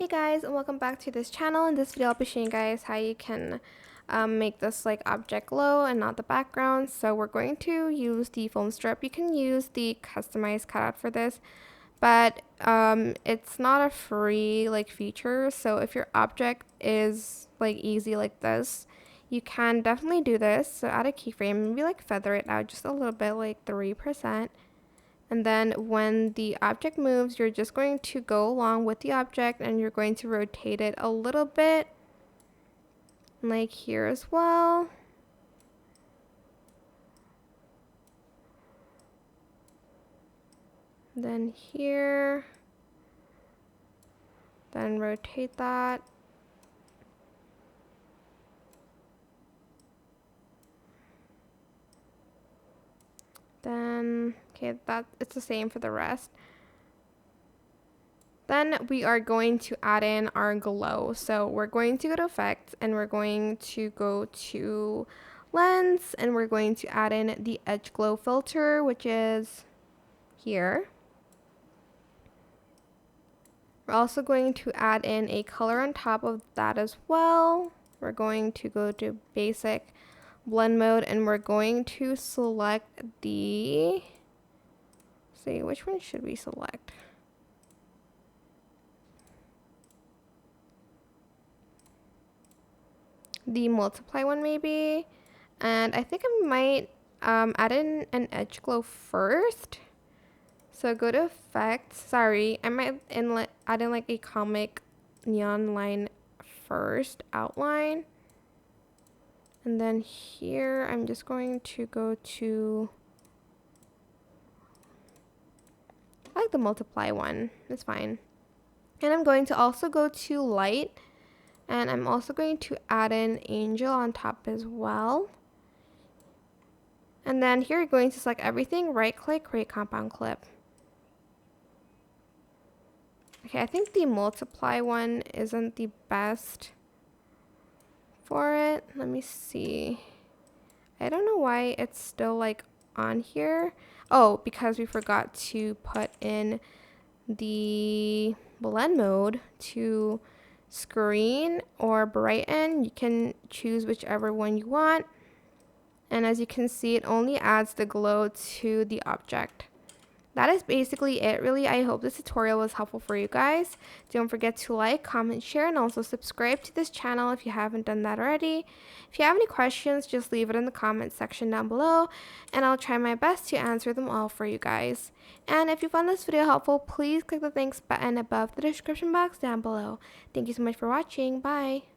Hey guys, and welcome back to this channel. In this video I'll be showing you guys how you can make this like object glow and not the background. So we're going to use the foam strip. You can use the customized cutout for this, but it's not a free like feature. So if your object is like easy like this, you can definitely do this. So add a keyframe, maybe like feather it out just a little bit, like 3%. And then when the object moves, you're just going to go along with the object and you're going to rotate it a little bit, like here as well. Then here. Then rotate that. Then, okay, it's the same for the rest. Then we are going to add in our glow. So we're going to go to effects and we're going to go to lens and we're going to add in the edge glow filter, which is here. We're also going to add in a color on top of that as well. We're going to go to basic blend mode and we're going to select the, see, which one should we select? The multiply one maybe. And I think I might add in an edge glow first. So go to effects. Sorry, I might add in like a comic neon line first, outline. And then here I'm just going to go to, I like the multiply one, it's fine. And I'm going to also go to light and I'm also going to add in angel on top as well. And then here you're going to select everything, right click, create compound clip. Okay, I think the multiply one isn't the best for it. Let me see. I don't know why it's still like on here. Oh, because we forgot to put in the blend mode to screen or brighten. You can choose whichever one you want. And as you can see, it only adds the glow to the object. That is basically it, really. I hope this tutorial was helpful for you guys. Don't forget to like, comment, share, and also subscribe to this channel if you haven't done that already. If you have any questions, just leave it in the comment section down below, and I'll try my best to answer them all for you guys. And if you found this video helpful, please click the thanks button above the description box down below. Thank you so much for watching. Bye!